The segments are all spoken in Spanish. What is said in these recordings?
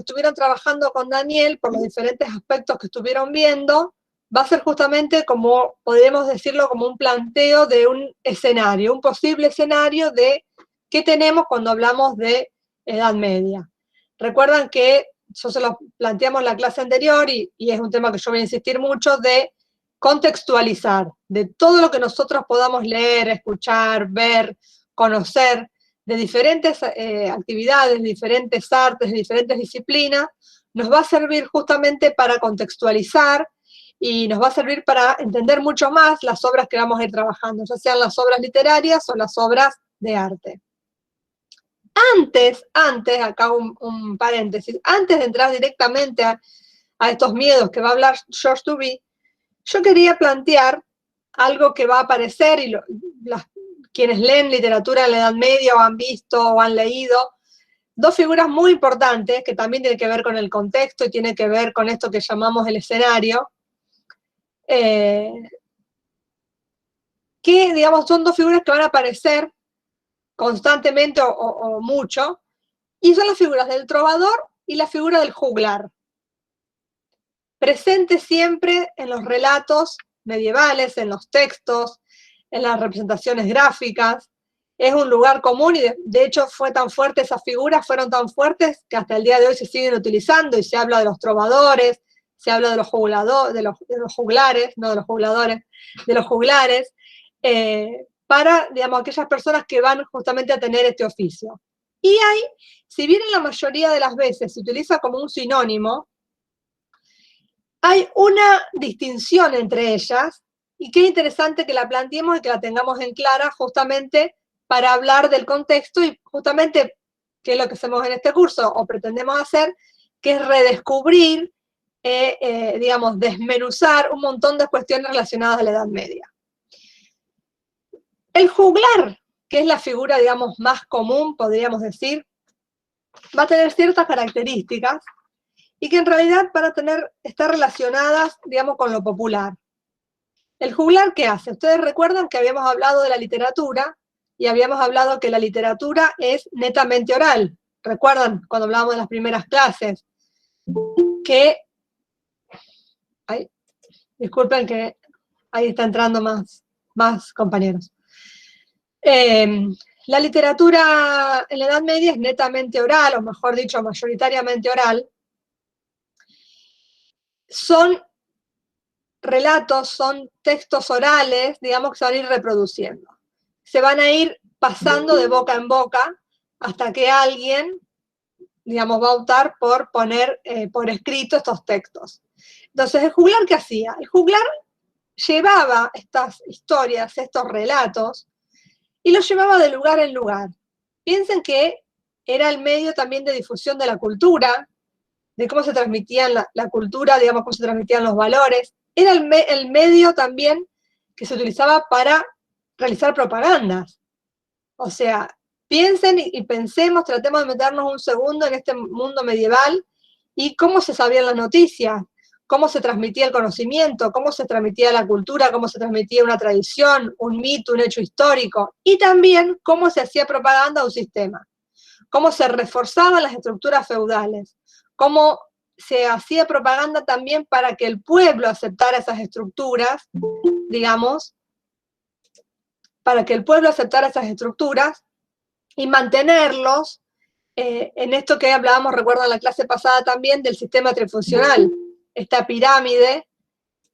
estuvieron trabajando con Daniel, por los diferentes aspectos que estuvieron viendo, va a ser justamente como, podríamos decirlo, como un planteo de un escenario, un posible escenario de qué tenemos cuando hablamos de Edad Media. Recuerdan que yo se lo planteamos en la clase anterior y es un tema que yo voy a insistir mucho, de contextualizar, de todo lo que nosotros podamos leer, escuchar, ver, conocer, de diferentes actividades, diferentes artes, de diferentes disciplinas, nos va a servir justamente para contextualizar y nos va a servir para entender mucho más las obras que vamos a ir trabajando, ya sean las obras literarias o las obras de arte. Antes, acá un paréntesis, antes de entrar directamente a estos miedos que va a hablar Georges Duby, yo quería plantear algo que va a aparecer, y quienes leen literatura en la Edad Media o han visto o han leído, dos figuras muy importantes que también tienen que ver con el contexto y tienen que ver con esto que llamamos el escenario, que, digamos, son dos figuras que van a aparecer constantemente o mucho, y son las figuras del trovador y la figura del juglar, presente siempre en los relatos medievales, en los textos, en las representaciones gráficas. Es un lugar común y de hecho fue tan fuerte, esas figuras fueron tan fuertes que hasta el día de hoy se siguen utilizando y se habla de los trovadores, se habla de los juglares, no de los jugladores, de los juglares, para, digamos, aquellas personas que van justamente a tener este oficio. Y hay, si bien en la mayoría de las veces se utiliza como un sinónimo, hay una distinción entre ellas, y qué interesante que la planteemos y que la tengamos en clara justamente para hablar del contexto y justamente qué es lo que hacemos en este curso o pretendemos hacer, que es redescubrir, digamos, desmenuzar un montón de cuestiones relacionadas a la Edad Media. El juglar, que es la figura, digamos, más común, podríamos decir, va a tener ciertas características y que en realidad van a estar relacionadas, digamos, con lo popular. ¿El juglar qué hace? Ustedes recuerdan que habíamos hablado de la literatura y habíamos hablado que la literatura es netamente oral. ¿Recuerdan cuando hablábamos de las primeras clases? Que, ay, disculpen que ahí está entrando más compañeros. La literatura en la Edad Media es netamente oral, o mejor dicho, mayoritariamente oral. Son relatos, son textos orales, digamos, que se van a ir reproduciendo. Se van a ir pasando de boca en boca hasta que alguien, digamos, va a optar por poner por escrito estos textos. Entonces, ¿el juglar qué hacía? El juglar llevaba estas historias, estos relatos, y los llevaba de lugar en lugar. Piensen que era el medio también de difusión de la cultura, de cómo se transmitían la cultura, digamos, cómo se transmitían los valores. Era el medio también que se utilizaba para realizar propagandas. O sea, piensen y pensemos, tratemos de meternos un segundo en este mundo medieval y cómo se sabían las noticias, cómo se transmitía el conocimiento, cómo se transmitía la cultura, cómo se transmitía una tradición, un mito, un hecho histórico, y también cómo se hacía propaganda a un sistema, cómo se reforzaban las estructuras feudales, cómo se hacía propaganda también para que el pueblo aceptara esas estructuras, digamos, para que el pueblo aceptara esas estructuras y mantenerlos en esto que hablábamos, recuerdan la clase pasada también, del sistema trifuncional, esta pirámide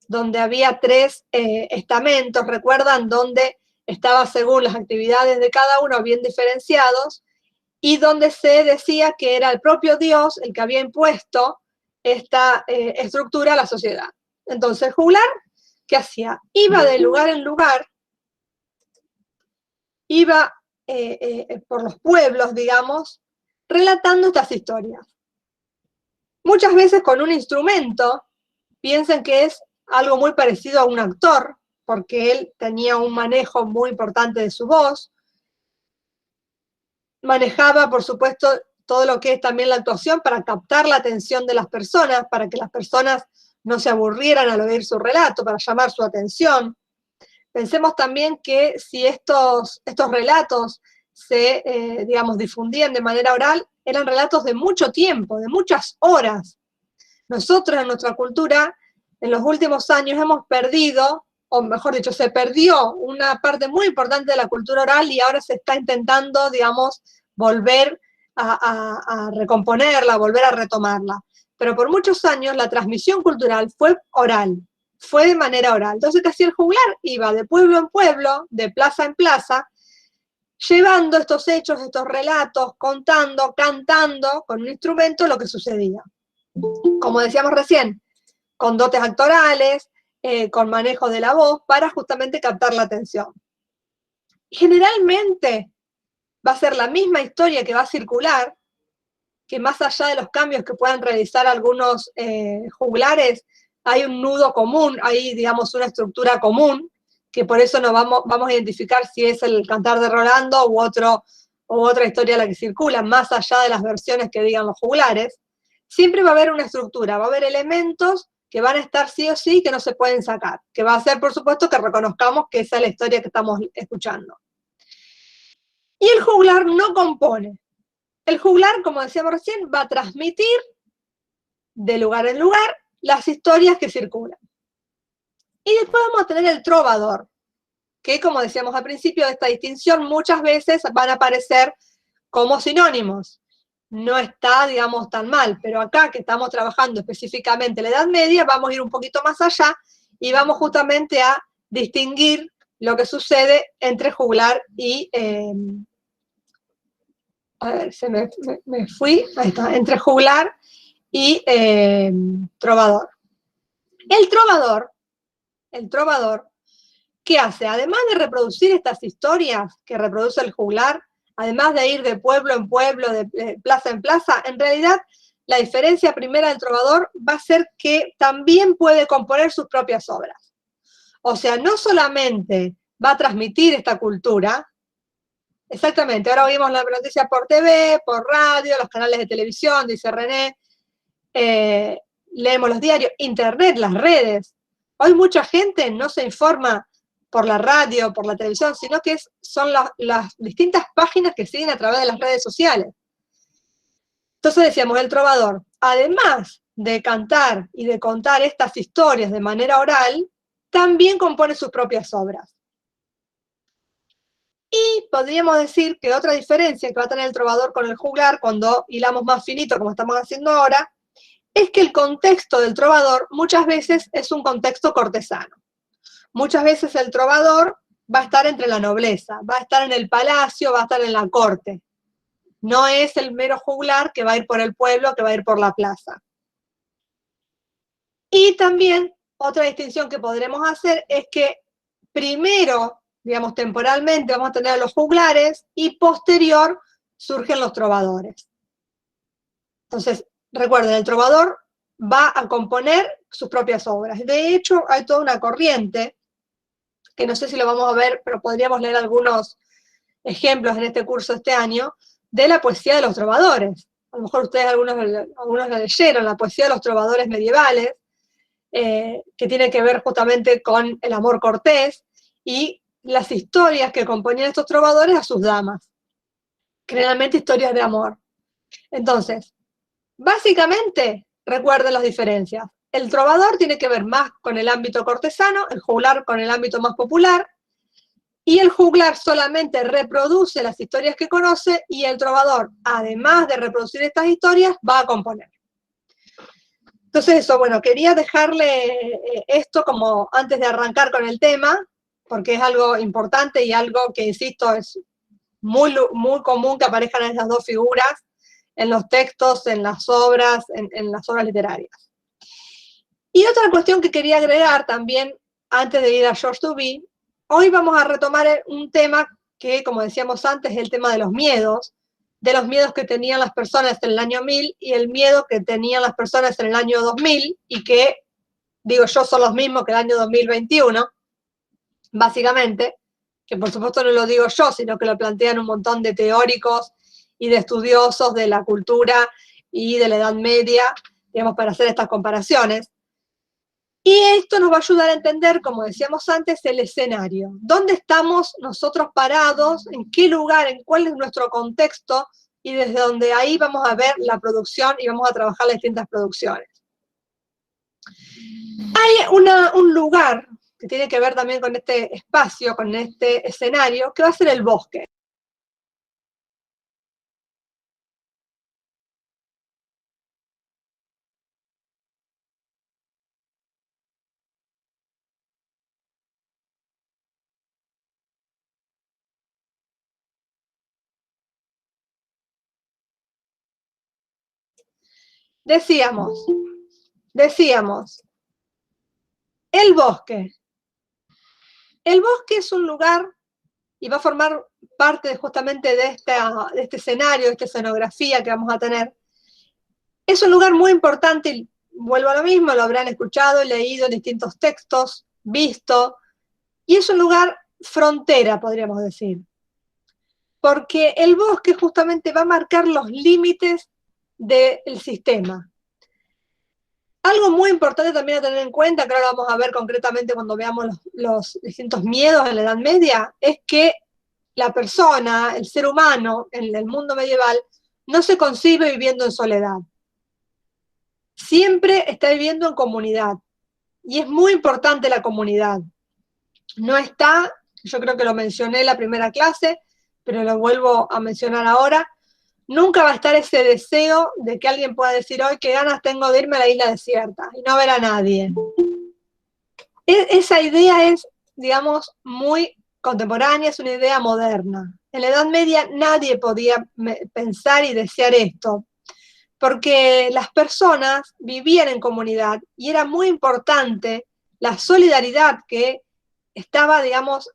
donde había 3 estamentos, recuerdan, donde estaba según las actividades de cada uno bien diferenciados, y donde se decía que era el propio Dios el que había impuesto esta estructura a la sociedad. Entonces, el juglar, ¿qué hacía? Iba de lugar en lugar, iba por los pueblos, digamos, relatando estas historias. Muchas veces con un instrumento, piensen que es algo muy parecido a un actor, porque él tenía un manejo muy importante de su voz, manejaba, por supuesto, todo lo que es también la actuación para captar la atención de las personas, para que las personas no se aburrieran al oír su relato, para llamar su atención. Pensemos también que si estos relatos se, digamos, difundían de manera oral, eran relatos de mucho tiempo, de muchas horas. Nosotros en nuestra cultura, en los últimos años hemos perdido, o mejor dicho, se perdió una parte muy importante de la cultura oral y ahora se está intentando, digamos, volver a recomponerla, volver a retomarla. Pero por muchos años la transmisión cultural fue oral, fue de manera oral. Entonces, ¿qué hacía el juglar? Iba de pueblo en pueblo, de plaza en plaza, llevando estos hechos, estos relatos, contando, cantando con un instrumento lo que sucedía. Como decíamos recién, con dotes actorales, con manejo de la voz, para justamente captar la atención. Generalmente va a ser la misma historia que va a circular, que más allá de los cambios que puedan realizar algunos juglares, hay un nudo común, hay, digamos, una estructura común, que por eso nos vamos a identificar si es el Cantar de Rolando u otra historia la que circula, más allá de las versiones que digan los juglares. Siempre va a haber una estructura, va a haber elementos que van a estar sí o sí, que no se pueden sacar, que va a ser, por supuesto, que reconozcamos que esa es la historia que estamos escuchando. Y el juglar no compone. El juglar, como decíamos recién, va a transmitir de lugar en lugar las historias que circulan. Y después vamos a tener el trovador, que como decíamos al principio de esta distinción, muchas veces van a aparecer como sinónimos. No está, digamos, tan mal, pero acá que estamos trabajando específicamente la Edad Media, vamos a ir un poquito más allá y vamos justamente a distinguir lo que sucede entre juglar y... a ver, me fui, ahí está, entre juglar y trovador. El trovador, ¿qué hace? Además de reproducir estas historias que reproduce el juglar, además de ir de pueblo en pueblo, de plaza en plaza, en realidad la diferencia primera del trovador va a ser que también puede componer sus propias obras. O sea, no solamente va a transmitir esta cultura, exactamente, ahora oímos la noticia por TV, por radio, los canales de televisión, dice René, leemos los diarios, internet, las redes. Hoy mucha gente no se informa por la radio, por la televisión, sino que son las distintas páginas que siguen a través de las redes sociales. Entonces decíamos, el trovador, además de cantar y de contar estas historias de manera oral, también compone sus propias obras. Y podríamos decir que otra diferencia que va a tener el trovador con el juglar, cuando hilamos más finito, como estamos haciendo ahora, es que el contexto del trovador muchas veces es un contexto cortesano. Muchas veces el trovador va a estar entre la nobleza, va a estar en el palacio, va a estar en la corte. No es el mero juglar que va a ir por el pueblo, que va a ir por la plaza. Y también otra distinción que podremos hacer es que primero, digamos temporalmente, vamos a tener a los juglares y posterior surgen los trovadores. Entonces, recuerden, el trovador va a componer sus propias obras. De hecho, hay toda una corriente, que no sé si lo vamos a ver, pero podríamos leer algunos ejemplos en este curso este año, de la poesía de los trovadores. A lo mejor ustedes algunos la leyeron, la poesía de los trovadores medievales, que tiene que ver justamente con el amor cortés, y las historias que componían estos trovadores a sus damas. Generalmente historias de amor. Entonces, básicamente, recuerden las diferencias. El trovador tiene que ver más con el ámbito cortesano, el juglar con el ámbito más popular, y el juglar solamente reproduce las historias que conoce, y el trovador, además de reproducir estas historias, va a componer. Entonces eso, bueno, quería dejarle esto como antes de arrancar con el tema, porque es algo importante y algo que, insisto, es muy común que aparezcan esas dos figuras en los textos, en las obras, en las obras literarias. Y otra cuestión que quería agregar también, antes de ir a George Duby, hoy vamos a retomar un tema que, como decíamos antes, es el tema de los miedos que tenían las personas en el año 1000 y el miedo que tenían las personas en el año 2000, y que, digo yo, son los mismos que el año 2021, básicamente, que por supuesto no lo digo yo, sino que lo plantean un montón de teóricos y de estudiosos de la cultura y de la Edad Media, digamos, para hacer estas comparaciones. Y esto nos va a ayudar a entender, como decíamos antes, el escenario. ¿Dónde estamos nosotros parados? ¿En qué lugar? ¿En cuál es nuestro contexto y desde donde ahí vamos a ver la producción y vamos a trabajar las distintas producciones. Hay un lugar que tiene que ver también con este espacio, con este escenario, que va a ser el bosque. Decíamos, el bosque. El bosque es un lugar y va a formar parte justamente de este escenario, de esta escenografía que vamos a tener. Es un lugar muy importante, y vuelvo a lo mismo, lo habrán escuchado, leído en distintos textos, visto, y es un lugar frontera, podríamos decir. Porque el bosque justamente va a marcar los límites del sistema. Algo muy importante también a tener en cuenta, que ahora lo vamos a ver concretamente cuando veamos los distintos miedos en la Edad Media, es que la persona, el ser humano en el mundo medieval, no se concibe viviendo en soledad. Siempre está viviendo en comunidad. Y es muy importante la comunidad. No está, yo creo que lo mencioné en la primera clase, pero lo vuelvo a mencionar ahora, nunca va a estar ese deseo de que alguien pueda decir hoy qué ganas tengo de irme a la isla desierta y no ver a nadie. Esa idea es, digamos, muy contemporánea, es una idea moderna. En la Edad Media nadie podía pensar y desear esto, porque las personas vivían en comunidad y era muy importante la solidaridad que estaba, digamos,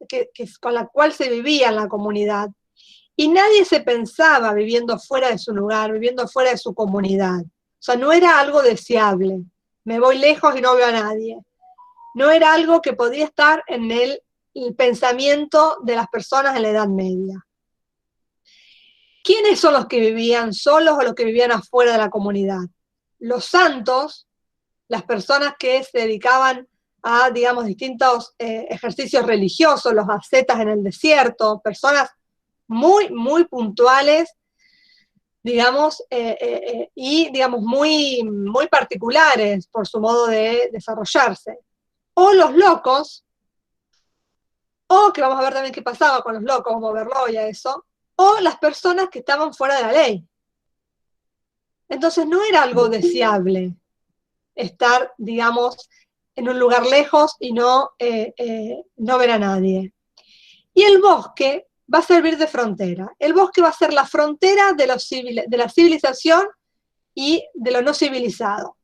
con la cual se vivía en la comunidad. Y nadie se pensaba viviendo fuera de su lugar, viviendo fuera de su comunidad. O sea, no era algo deseable. Me voy lejos y no veo a nadie. No era algo que podía estar en el pensamiento de las personas en la Edad Media. ¿Quiénes son los que vivían solos o los que vivían afuera de la comunidad? Los santos, las personas que se dedicaban a, digamos, distintos ejercicios religiosos, los ascetas en el desierto, personas muy, muy puntuales, digamos, y, digamos, muy, muy particulares por su modo de desarrollarse. O los locos, o que vamos a ver también qué pasaba con los locos, vamos a verlo hoy a eso, o las personas que estaban fuera de la ley. Entonces no era algo deseable estar, digamos, en un lugar lejos y no ver a nadie. Y el bosque va a servir de frontera. El bosque va a ser la frontera de la civilización y de lo no civilizado.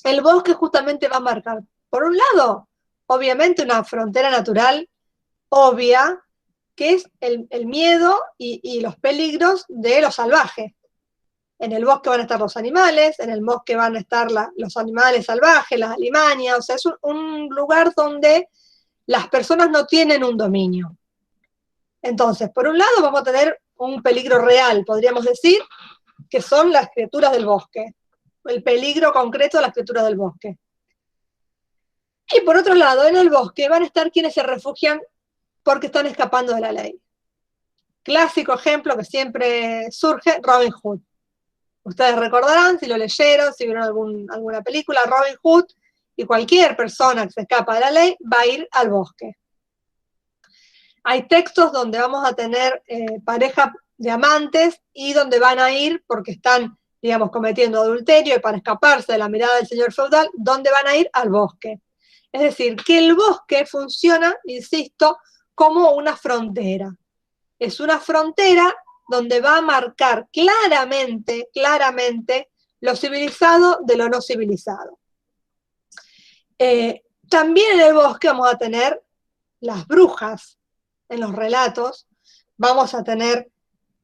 El bosque justamente va a marcar, por un lado, obviamente una frontera natural obvia, que es el miedo y los peligros de lo salvaje. En el bosque van a estar los animales, en el bosque van a estar los animales salvajes, las alimañas, o sea, es un lugar donde las personas no tienen un dominio. Entonces, por un lado vamos a tener un peligro real, podríamos decir, que son las criaturas del bosque, el peligro concreto de las criaturas del bosque. Y por otro lado, en el bosque van a estar quienes se refugian porque están escapando de la ley. Clásico ejemplo que siempre surge, Robin Hood. Ustedes recordarán, si lo leyeron, si vieron alguna película, Robin Hood y cualquier persona que se escapa de la ley va a ir al bosque. Hay textos donde vamos a tener pareja de amantes y donde van a ir porque están, digamos, cometiendo adulterio y para escaparse de la mirada del señor feudal, ¿dónde van a ir? Al bosque. Es decir, que el bosque funciona, insisto, como una frontera. Es una frontera donde va a marcar claramente lo civilizado de lo no civilizado. También en el bosque vamos a tener las brujas en los relatos, vamos a tener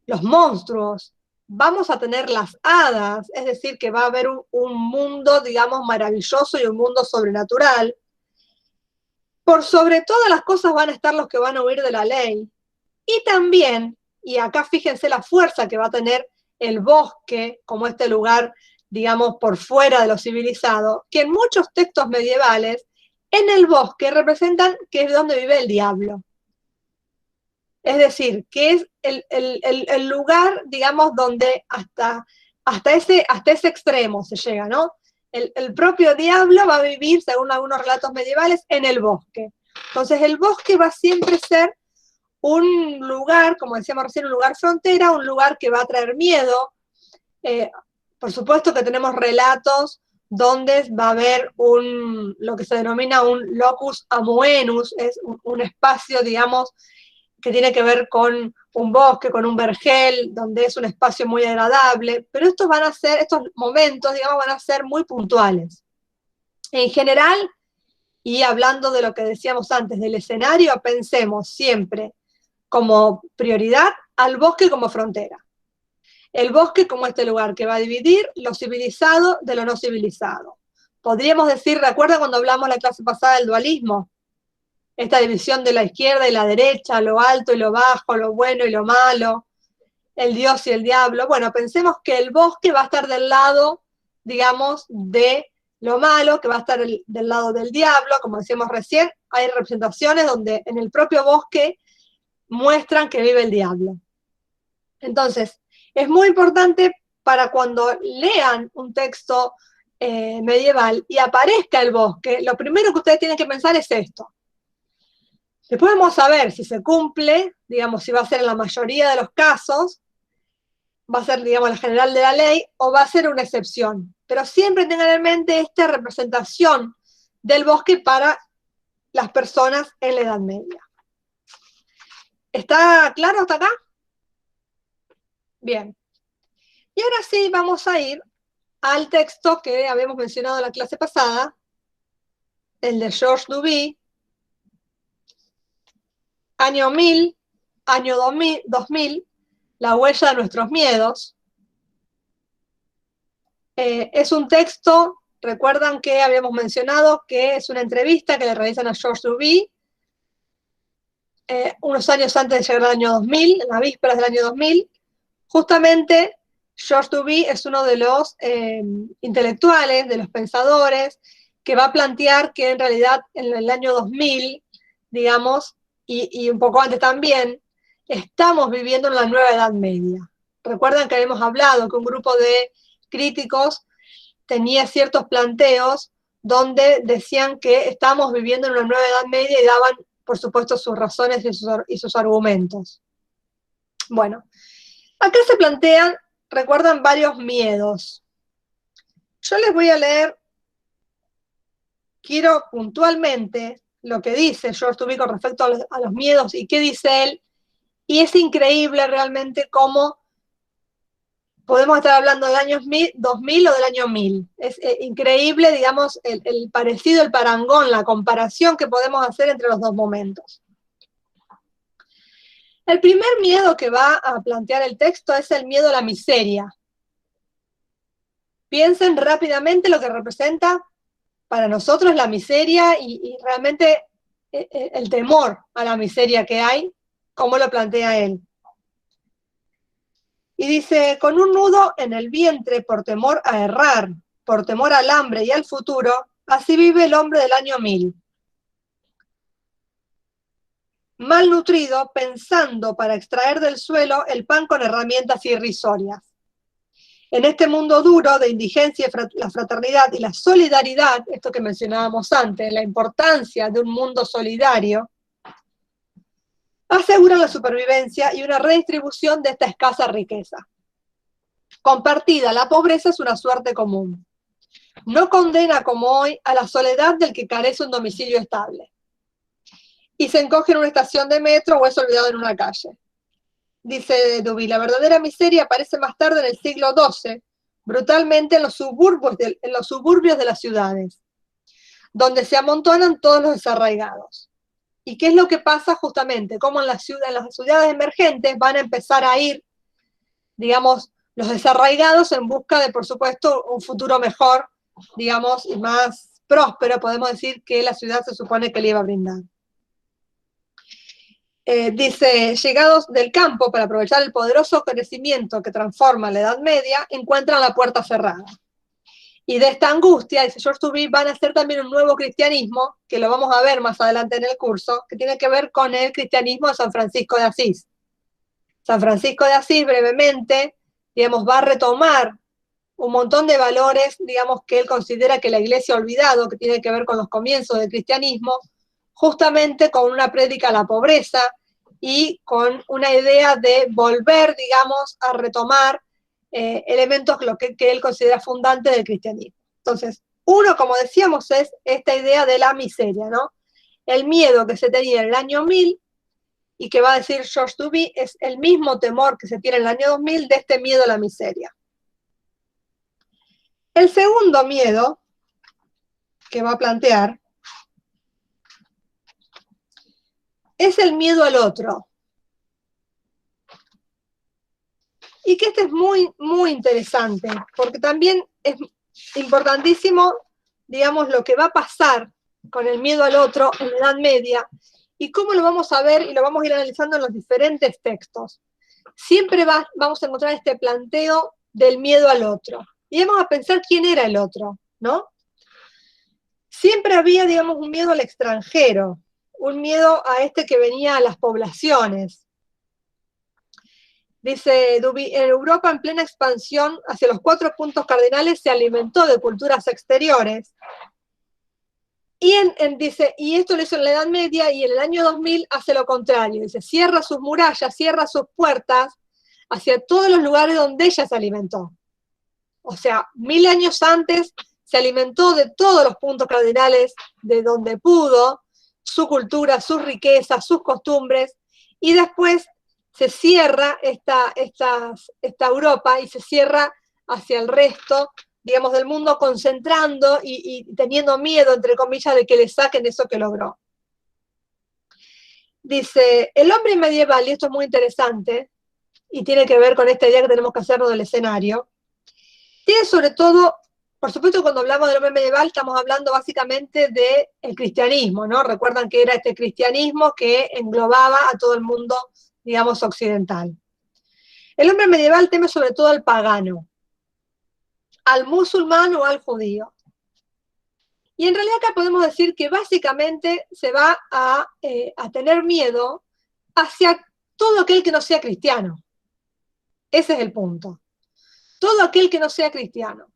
los monstruos, vamos a tener las hadas, es decir, que va a haber un mundo, digamos, maravilloso y un mundo sobrenatural. Por sobre todas las cosas van a estar los que van a huir de la ley. Y también, y acá fíjense la fuerza que va a tener el bosque como este lugar, digamos, por fuera de lo civilizado, que en muchos textos medievales, en el bosque representan que es donde vive el diablo. Es decir, que es el lugar, digamos, donde hasta ese extremo se llega, ¿no? El propio diablo va a vivir, según algunos relatos medievales, en el bosque. Entonces el bosque va a siempre ser un lugar, como decíamos recién, un lugar frontera, un lugar que va a traer miedo. Por supuesto que tenemos relatos donde va a haber lo que se denomina un locus amoenus, es un espacio, digamos, que tiene que ver con un bosque, con un vergel, donde es un espacio muy agradable, pero estos momentos, digamos, van a ser muy puntuales. En general, y hablando de lo que decíamos antes del escenario, pensemos siempre como prioridad al bosque como frontera. El bosque como este lugar que va a dividir lo civilizado de lo no civilizado. Podríamos decir, ¿recuerda cuando hablamos la clase pasada del dualismo? Esta división de la izquierda y la derecha, lo alto y lo bajo, lo bueno y lo malo, el Dios y el diablo. Bueno, pensemos que el bosque va a estar del lado, digamos, de lo malo, que va a estar del lado del diablo, como decíamos recién. Hay representaciones donde en el propio bosque muestran que vive el diablo. Entonces, es muy importante para cuando lean un texto medieval y aparezca el bosque, lo primero que ustedes tienen que pensar es esto. Después vamos a ver si se cumple, digamos, si va a ser en la mayoría de los casos, va a ser, digamos, la general de la ley, o va a ser una excepción. Pero siempre tengan en mente esta representación del bosque para las personas en la Edad Media. ¿Está claro hasta acá? Bien. Y ahora sí vamos a ir al texto que habíamos mencionado en la clase pasada, el de Georges Duby, año 1000, año 2000, La huella de nuestros miedos. Es un texto, recuerdan que habíamos mencionado que es una entrevista que le realizan a Georges Duby unos años antes de llegar al año 2000, en las vísperas del año 2000. Justamente Georges Duby es uno de los intelectuales, de los pensadores, que va a plantear que en realidad en el año 2000, digamos, y un poco antes también, estamos viviendo en la nueva Edad Media. Recuerdan que habíamos hablado que un grupo de críticos tenía ciertos planteos donde decían que estamos viviendo en una nueva Edad Media y daban, por supuesto, sus razones y sus argumentos. Bueno, acá se plantean, recuerdan, varios miedos. Yo les voy a leer, quiero puntualmente lo que dice Georges Duby con respecto a los miedos y qué dice él, y es increíble realmente cómo podemos estar hablando del año 2000 o del año 1000. Es increíble, digamos, el parecido, el parangón, la comparación que podemos hacer entre los dos momentos. El primer miedo que va a plantear el texto es el miedo a la miseria. Piensen rápidamente lo que representa para nosotros la miseria y realmente el temor a la miseria que hay, como lo plantea él. Y dice, con un nudo en el vientre por temor a errar, por temor al hambre y al futuro, así vive el hombre del año 1000. Malnutrido, pensando para extraer del suelo el pan con herramientas irrisorias. En este mundo duro de indigencia, la fraternidad y la solidaridad, esto que mencionábamos antes, la importancia de un mundo solidario, aseguran la supervivencia y una redistribución de esta escasa riqueza. Compartida, la pobreza es una suerte común. No condena como hoy a la soledad del que carece un domicilio estable y se encoge en una estación de metro o es olvidado en una calle. Dice Duby, la verdadera miseria aparece más tarde en el siglo XII, brutalmente en los suburbios de las ciudades, donde se amontonan todos los desarraigados. ¿Y qué es lo que pasa justamente? Como en las ciudades emergentes van a empezar a ir, digamos, los desarraigados en busca de, por supuesto, un futuro mejor, digamos, y más próspero, podemos decir, que la ciudad se supone que le iba a brindar. Dice, llegados del campo para aprovechar el poderoso crecimiento que transforma la Edad Media, encuentran la puerta cerrada. Y de esta angustia, dice George Duby, van a hacer también un nuevo cristianismo, que lo vamos a ver más adelante en el curso, que tiene que ver con el cristianismo de San Francisco de Asís. San Francisco de Asís, brevemente, digamos, va a retomar un montón de valores, digamos, que él considera que la Iglesia ha olvidado, que tiene que ver con los comienzos del cristianismo, justamente con una prédica a la pobreza y con una idea de volver, digamos, a retomar elementos que él considera fundantes del cristianismo. Entonces, uno, como decíamos, es esta idea de la miseria, ¿no? El miedo que se tenía en el año 1000 y que va a decir George Duby es el mismo temor que se tiene en el año 2000 de este miedo a la miseria. El segundo miedo que va a plantear es el miedo al otro. Y que este es muy, muy interesante, porque también es importantísimo, digamos, lo que va a pasar con el miedo al otro en la Edad Media y cómo lo vamos a ver y lo vamos a ir analizando en los diferentes textos. Siempre vamos a encontrar este planteo del miedo al otro. Y vamos a pensar quién era el otro, ¿no? Siempre había, digamos, un miedo al extranjero, un miedo a este que venía a las poblaciones. Dice Duby, en Europa en plena expansión hacia los 4 puntos cardinales se alimentó de culturas exteriores. Y dice, y esto lo hizo en la Edad Media y en el año 2000 hace lo contrario. Dice, cierra sus murallas, cierra sus puertas hacia todos los lugares donde ella se alimentó. O sea, 1000 años antes se alimentó de todos los puntos cardinales de donde pudo, su cultura, sus riquezas, sus costumbres, y después se cierra esta Europa y se cierra hacia el resto, digamos, del mundo, concentrando y teniendo miedo, entre comillas, de que le saquen eso que logró. Dice, el hombre medieval, y esto es muy interesante, y tiene que ver con esta idea que tenemos que hacernos del escenario, tiene sobre todo, por supuesto, cuando hablamos del hombre medieval, estamos hablando básicamente del cristianismo, ¿no? Recuerdan que era este cristianismo que englobaba a todo el mundo, digamos, occidental. El hombre medieval teme sobre todo al pagano, al musulmán o al judío. Y en realidad acá podemos decir que básicamente se va a tener miedo hacia todo aquel que no sea cristiano. Ese es el punto. Todo aquel que no sea cristiano.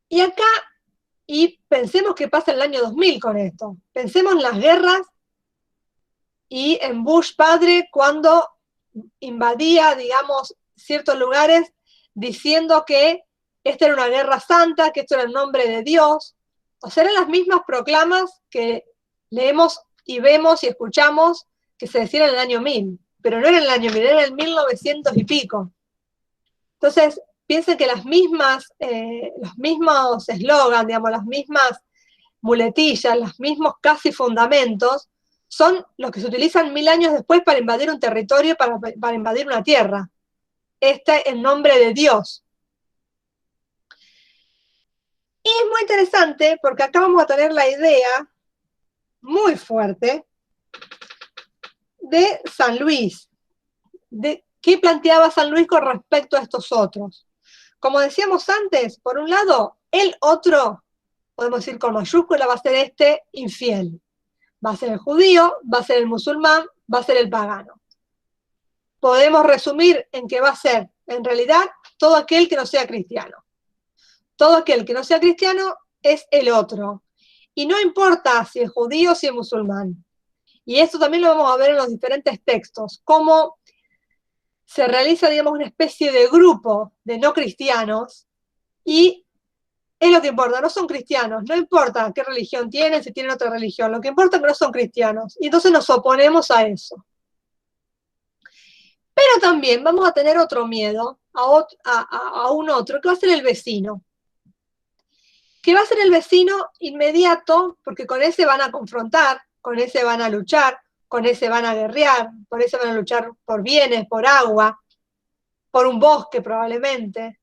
Y acá, y pensemos qué pasa en el año 2000 con esto. Pensemos en las guerras y en Bush padre cuando invadía, digamos, ciertos lugares diciendo que esta era una guerra santa, que esto era el nombre de Dios. O sea, eran las mismas proclamas que leemos y vemos y escuchamos que se decían en el año 1000. Pero no era en el año 1000, era en el 1900 y pico. Entonces, piensen que los mismos eslogans, digamos, las mismas muletillas, los mismos casi fundamentos, son los que se utilizan 1000 años después para invadir un territorio, para invadir una tierra. Este en nombre de Dios. Y es muy interesante porque acá vamos a tener la idea muy fuerte de San Luis, de qué planteaba San Luis con respecto a estos otros. Como decíamos antes, por un lado, el otro, podemos decir con mayúscula, va a ser este infiel. Va a ser el judío, va a ser el musulmán, va a ser el pagano. Podemos resumir en que va a ser, en realidad, todo aquel que no sea cristiano. Todo aquel que no sea cristiano es el otro. Y no importa si es judío o si es musulmán. Y esto también lo vamos a ver en los diferentes textos, cómo se realiza, digamos, una especie de grupo de no cristianos y es lo que importa, no son cristianos, no importa qué religión tienen, si tienen otra religión, lo que importa es que no son cristianos, y entonces nos oponemos a eso. Pero también vamos a tener otro miedo, a un otro, que va a ser el vecino. Que va a ser el vecino inmediato, porque con ese van a confrontar, con ese van a luchar, con ese van a guerrear, por ese van a luchar por bienes, por agua, por un bosque probablemente.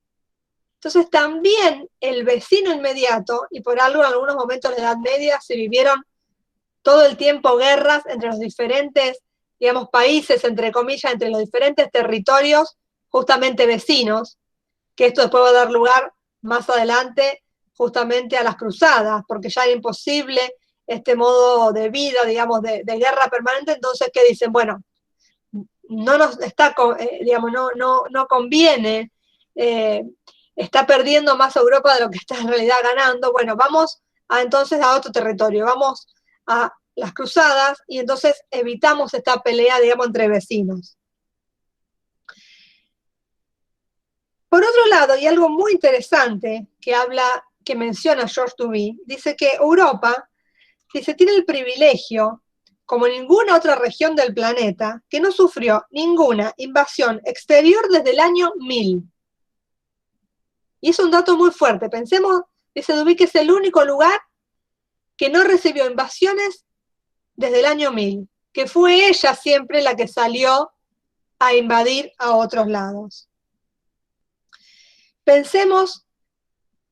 Entonces también el vecino inmediato, y por algo en algunos momentos de la Edad Media se vivieron todo el tiempo guerras entre los diferentes, digamos, países, entre comillas, entre los diferentes territorios, justamente vecinos, que esto después va a dar lugar más adelante justamente a las cruzadas, porque ya era imposible este modo de vida, digamos, de guerra permanente. Entonces, ¿qué dicen? Bueno, no nos está, digamos, no conviene, está perdiendo más Europa de lo que está en realidad ganando. Bueno, vamos entonces a otro territorio, vamos a las cruzadas y entonces evitamos esta pelea, digamos, entre vecinos. Por otro lado, y algo muy interesante que menciona George Duby, dice que Europa, dice, tiene el privilegio, como ninguna otra región del planeta, que no sufrió ninguna invasión exterior desde el año 1000. Y es un dato muy fuerte. Pensemos, dice Duby, que es el único lugar que no recibió invasiones desde el año 1000, que fue ella siempre la que salió a invadir a otros lados. Pensemos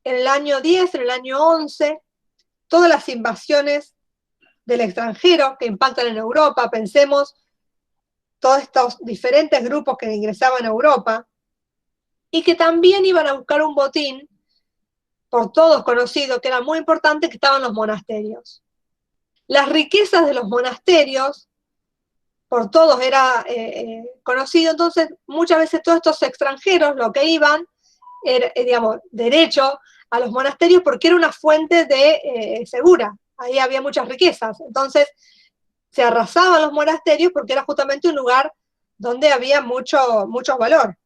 en el año 10, en el año 11, todas las invasiones del extranjero que impactan en Europa. Pensemos todos estos diferentes grupos que ingresaban a Europa y que también iban a buscar un botín, por todos conocido, que era muy importante, que estaban los monasterios. Las riquezas de los monasterios, por todos era conocido, entonces muchas veces todos estos extranjeros lo que iban era, digamos, derecho a los monasterios porque era una fuente segura, ahí había muchas riquezas, entonces se arrasaban los monasterios porque era justamente un lugar donde había mucho valor.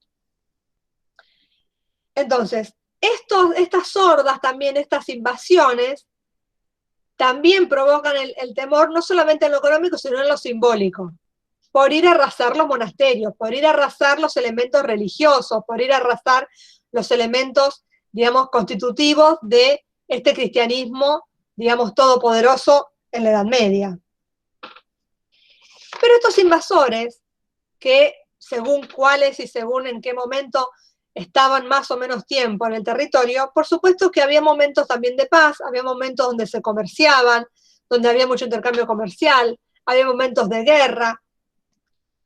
Entonces, estas hordas también, estas invasiones, también provocan el temor no solamente en lo económico, sino en lo simbólico, por ir a arrasar los monasterios, por ir a arrasar los elementos religiosos, por ir a arrasar los elementos, digamos, constitutivos de este cristianismo, digamos, todopoderoso en la Edad Media. Pero estos invasores, que según cuáles y según en qué momento estaban más o menos tiempo en el territorio, por supuesto que había momentos también de paz, había momentos donde se comerciaban, donde había mucho intercambio comercial, había momentos de guerra.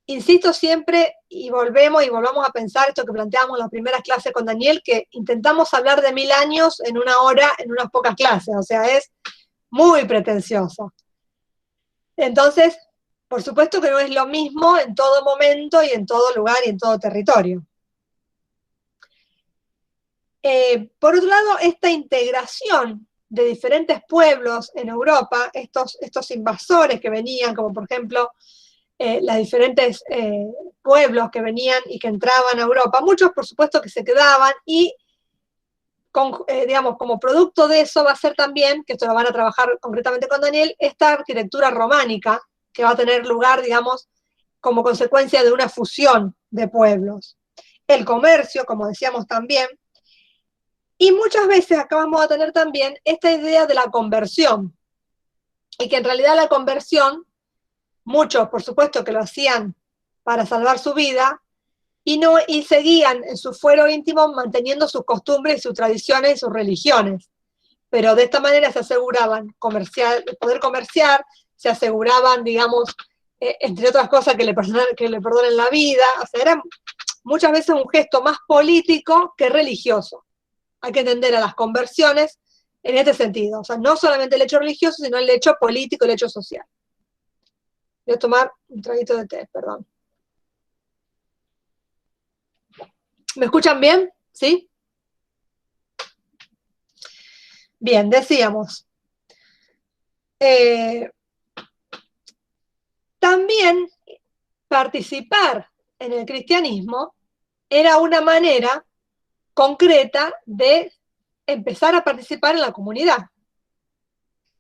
Insisto siempre, y volvamos a pensar esto que planteamos en las primeras clases con Daniel, que intentamos hablar de 1000 años en una hora, en unas pocas clases, o sea, es muy pretencioso. Entonces, por supuesto que no es lo mismo en todo momento y en todo lugar y en todo territorio. Por otro lado, esta integración de diferentes pueblos en Europa, estos invasores que venían, como por ejemplo los diferentes pueblos que venían y que entraban a Europa, muchos por supuesto que se quedaban y digamos, como producto de eso va a ser también, que esto lo van a trabajar concretamente con Daniel, esta arquitectura románica que va a tener lugar, digamos, como consecuencia de una fusión de pueblos. El comercio, como decíamos también, y muchas veces acá vamos a tener también esta idea de la conversión, y que en realidad la conversión, muchos por supuesto que lo hacían para salvar su vida, y seguían en su fuero íntimo manteniendo sus costumbres y sus tradiciones y sus religiones. Pero de esta manera se aseguraban poder comerciar, se aseguraban, digamos, entre otras cosas, que le perdonen la vida. O sea, era muchas veces un gesto más político que religioso. Hay que entender a las conversiones en este sentido. O sea, no solamente el hecho religioso, sino el hecho político, el hecho social. Voy a tomar un traguito de té, perdón. ¿Me escuchan bien? ¿Sí? Bien, decíamos. También participar en el cristianismo era una manera concreta de empezar a participar en la comunidad.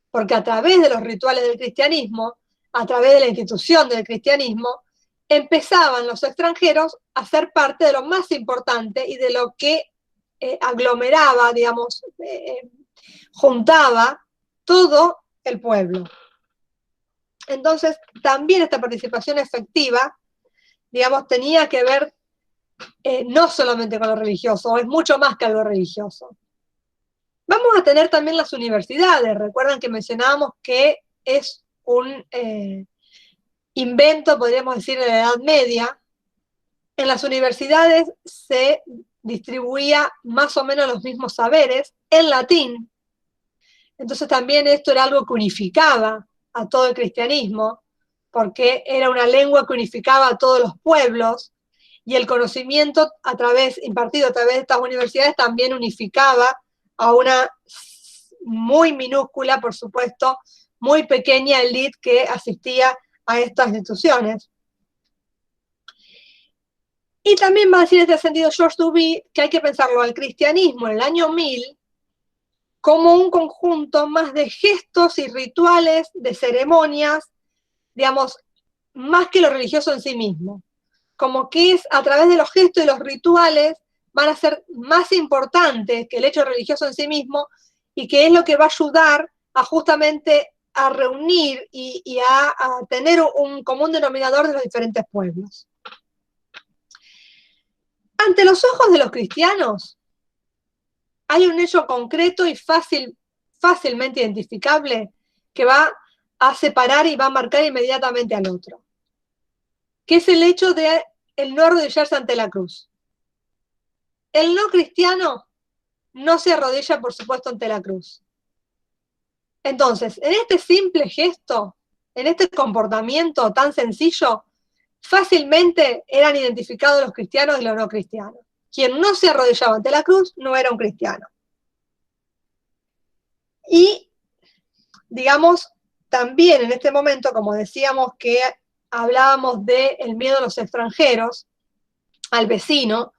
Porque a través de los rituales del cristianismo, a través de la institución del cristianismo, empezaban los extranjeros a ser parte de lo más importante y de lo que aglomeraba, digamos, juntaba todo el pueblo. Entonces, también esta participación efectiva, digamos, tenía que ver no solamente con lo religioso, es mucho más que algo religioso. Vamos a tener también las universidades. Recuerdan que mencionábamos que es un invento, podríamos decir, de la Edad Media. En las universidades se distribuía más o menos los mismos saberes en latín. Entonces también esto era algo que unificaba a todo el cristianismo, porque era una lengua que unificaba a todos los pueblos, y el conocimiento impartido a través de estas universidades también unificaba a una muy minúscula, por supuesto, muy pequeña élite que asistía a estas instituciones. Y también va a decir en este sentido Georges Duby que hay que pensarlo al cristianismo en el año 1000 como un conjunto más de gestos y rituales, de ceremonias, digamos, más que lo religioso en sí mismo. Como que es a través de los gestos y los rituales van a ser más importantes que el hecho religioso en sí mismo, y que es lo que va a ayudar a justamente a reunir y a tener un común denominador de los diferentes pueblos. Ante los ojos de los cristianos, hay un hecho concreto y fácilmente identificable que va a separar y va a marcar inmediatamente al otro, que es el hecho de el no arrodillarse ante la cruz. El no cristiano no se arrodilla, por supuesto, ante la cruz. Entonces, en este simple gesto, en este comportamiento tan sencillo, fácilmente eran identificados los cristianos y los no cristianos. Quien no se arrodillaba ante la cruz no era un cristiano. Y, digamos, también en este momento, como decíamos que hablábamos del miedo a los extranjeros, al vecino,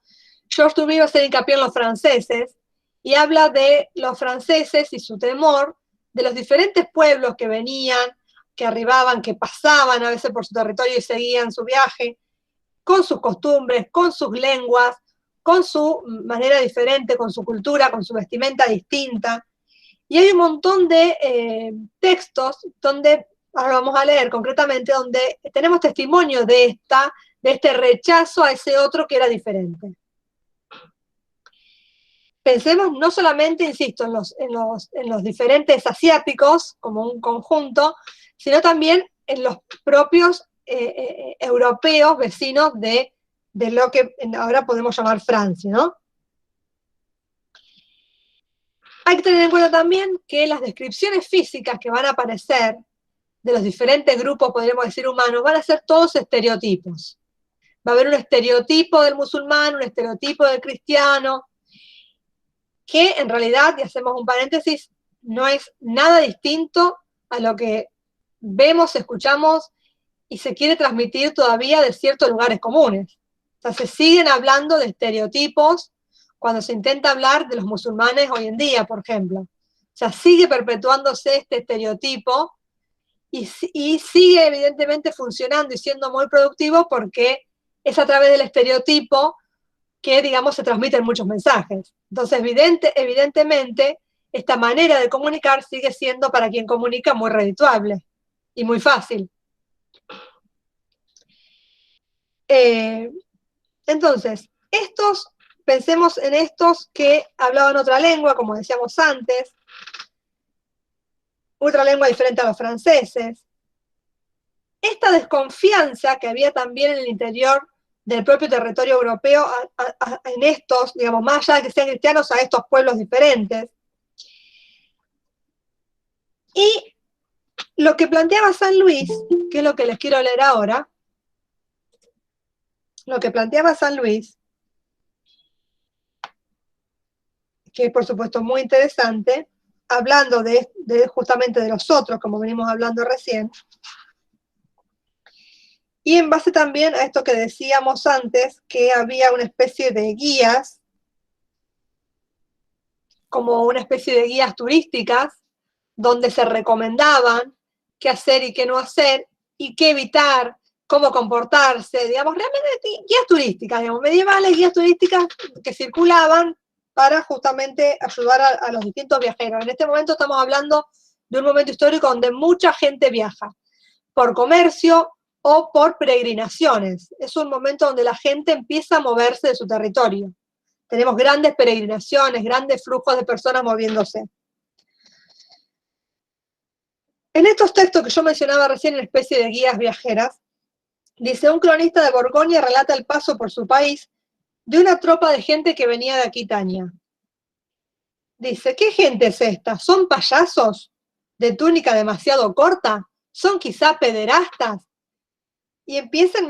Georges Duby va a hacer hincapié en los franceses y habla de los franceses y su temor de los diferentes pueblos que venían, que arribaban, que pasaban a veces por su territorio y seguían su viaje, con sus costumbres, con sus lenguas, con su manera diferente, con su cultura, con su vestimenta distinta. Y hay un montón de textos donde, ahora vamos a leer concretamente, donde tenemos testimonio de este rechazo a ese otro que era diferente. Pensemos no solamente, insisto, en los diferentes asiáticos como un conjunto, sino también en los propios europeos vecinos de lo que ahora podemos llamar Francia, ¿no? Hay que tener en cuenta también que las descripciones físicas que van a aparecer de los diferentes grupos, podríamos decir, humanos, van a ser todos estereotipos. Va a haber un estereotipo del musulmán, un estereotipo del cristiano, que en realidad, y hacemos un paréntesis, no es nada distinto a lo que vemos, escuchamos y se quiere transmitir todavía de ciertos lugares comunes. O sea, se siguen hablando de estereotipos cuando se intenta hablar de los musulmanes hoy en día, por ejemplo. O sea, sigue perpetuándose este estereotipo y sigue evidentemente funcionando y siendo muy productivo porque es a través del estereotipo que, digamos, se transmiten muchos mensajes. Entonces, evidentemente, esta manera de comunicar sigue siendo para quien comunica muy redituable y muy fácil. Entonces, pensemos en estos que hablaban otra lengua, como decíamos antes, otra lengua diferente a los franceses. Esta desconfianza que había también en el interior del propio territorio europeo en estos, digamos, más allá de que sean cristianos, a estos pueblos diferentes. Y lo que planteaba San Luis, que es lo que les quiero leer ahora, lo que planteaba San Luis, que es por supuesto muy interesante, hablando justamente de los otros, como venimos hablando recién, y en base también a esto que decíamos antes, que había una especie de guías, como una especie de guías turísticas, donde se recomendaban qué hacer y qué no hacer, y qué evitar, cómo comportarse, digamos, realmente guías turísticas, digamos, medievales, guías turísticas que circulaban para justamente ayudar a los distintos viajeros. En este momento estamos hablando de un momento histórico donde mucha gente viaja, por comercio o por peregrinaciones. Es un momento donde la gente empieza a moverse de su territorio. Tenemos grandes peregrinaciones, grandes flujos de personas moviéndose. En estos textos que yo mencionaba recién, en especie de guías viajeras, dice, un cronista de Borgoña relata el paso por su país de una tropa de gente que venía de Aquitania. Dice, ¿qué gente es esta? ¿Son payasos de túnica demasiado corta? ¿Son quizá pederastas? Y piensen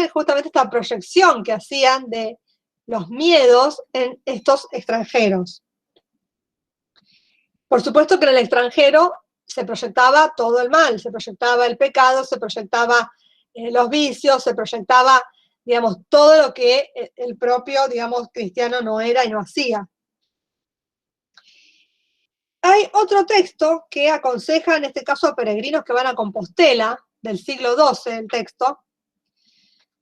justamente esta proyección que hacían de los miedos en estos extranjeros. Por supuesto que en el extranjero se proyectaba todo el mal, se proyectaba el pecado, se proyectaba los vicios, se proyectaba, digamos, todo lo que el propio, digamos, cristiano no era y no hacía. Hay otro texto que aconseja, en este caso, a peregrinos que van a Compostela, del siglo XII, el texto,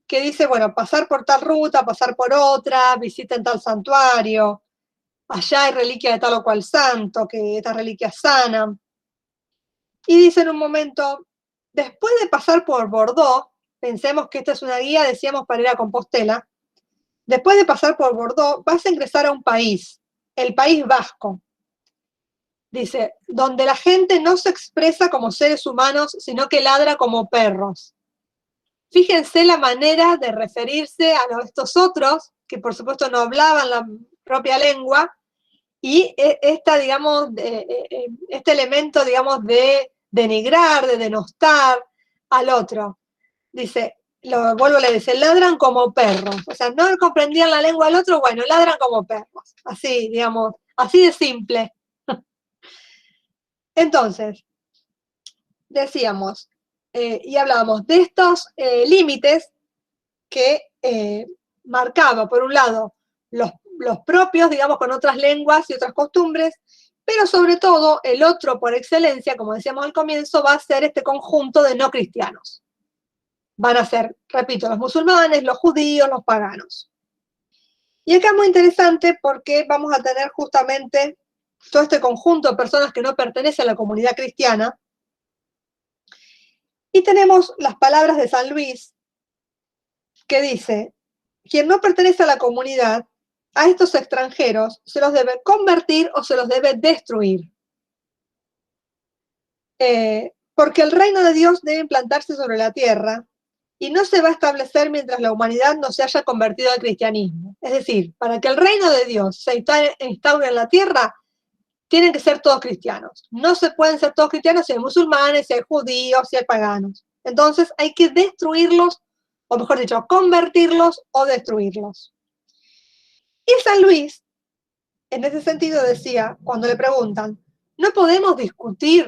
que dice, bueno, pasar por tal ruta, pasar por otra, visiten tal santuario, allá hay reliquia de tal o cual santo, que esta reliquia sana. Y dice en un momento, después de pasar por Bordeaux, pensemos que esta es una guía, decíamos, para ir a Compostela, después de pasar por Bordeaux, vas a ingresar a un país, el País Vasco. Dice, donde la gente no se expresa como seres humanos, sino que ladra como perros. Fíjense la manera de referirse a estos otros, que por supuesto no hablaban la propia lengua, y digamos, este elemento, digamos, de denigrar, de denostar al otro. Dice, vuelvo a le dice, ladran como perros. O sea, no comprendían la lengua del otro, bueno, ladran como perros. Así, digamos, así de simple. Entonces, decíamos, y hablábamos de estos límites que marcaba, por un lado, los propios, digamos, con otras lenguas y otras costumbres, pero sobre todo el otro por excelencia, como decíamos al comienzo, va a ser este conjunto de no cristianos. Van a ser, repito, los musulmanes, los judíos, los paganos. Y acá es muy interesante porque vamos a tener justamente todo este conjunto de personas que no pertenecen a la comunidad cristiana. Y tenemos las palabras de San Luis, que dice, quien no pertenece a la comunidad, a estos extranjeros se los debe convertir o se los debe destruir. Porque el reino de Dios debe implantarse sobre la tierra y no se va a establecer mientras la humanidad no se haya convertido al cristianismo. Es decir, para que el reino de Dios se instaure en la tierra, tienen que ser todos cristianos. No se pueden ser todos cristianos si hay musulmanes, si hay judíos, si hay paganos. Entonces hay que destruirlos, o mejor dicho, convertirlos o destruirlos. Y San Luis, en ese sentido, decía, cuando le preguntan, no podemos discutir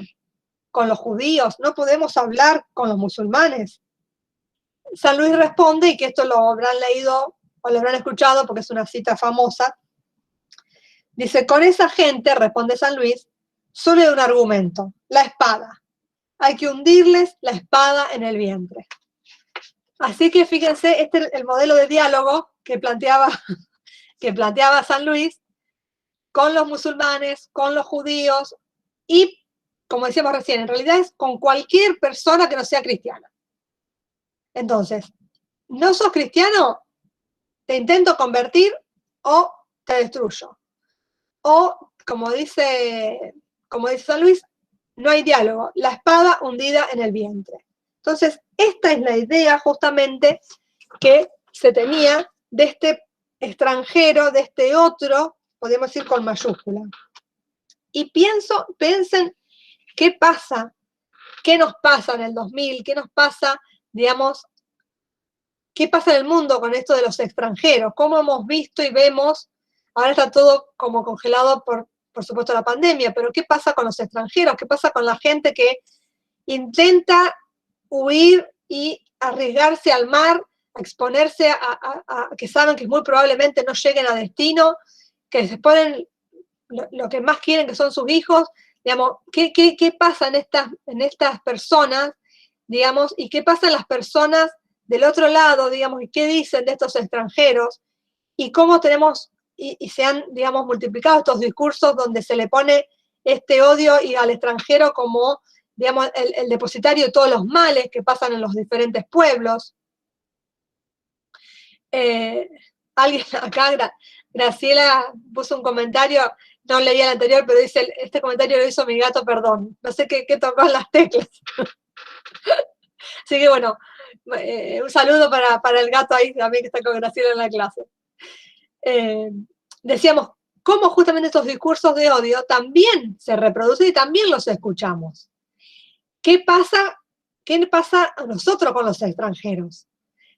con los judíos, no podemos hablar con los musulmanes. San Luis responde, y que esto lo habrán leído o lo habrán escuchado porque es una cita famosa, dice, con esa gente, responde San Luis, solo hay un argumento, la espada. Hay que hundirles la espada en el vientre. Así que fíjense, este es el modelo de diálogo que planteaba San Luis con los musulmanes, con los judíos y, como decíamos recién, en realidad es con cualquier persona que no sea cristiana. Entonces, ¿no sos cristiano? Te intento convertir o te destruyo. O, como dice San Luis, no hay diálogo, la espada hundida en el vientre. Entonces, esta es la idea justamente que se tenía de este extranjero, de este otro, podemos decir con mayúscula. Y piensen qué pasa, qué nos pasa en el 2000, qué nos pasa, digamos, qué pasa en el mundo con esto de los extranjeros, cómo hemos visto y vemos, ahora está todo como congelado por supuesto la pandemia, pero qué pasa con los extranjeros, qué pasa con la gente que intenta huir y arriesgarse al mar, a exponerse a que saben que muy probablemente no lleguen a destino, que se ponen lo que más quieren, que son sus hijos, digamos, ¿qué pasa en estas personas, digamos, y qué pasa en las personas del otro lado, digamos, y qué dicen de estos extranjeros, y cómo tenemos, y se han, digamos, multiplicado estos discursos donde se le pone este odio y al extranjero como, digamos, el depositario de todos los males que pasan en los diferentes pueblos. Alguien acá, Graciela puso un comentario, no leí el anterior, pero dice, este comentario lo hizo mi gato, perdón. No sé qué tocó en las teclas. Así que bueno, un saludo para el gato ahí también que está con Graciela en la clase. decíamos cómo justamente estos discursos de odio también se reproducen y también los escuchamos. ¿Qué pasa a nosotros con los extranjeros?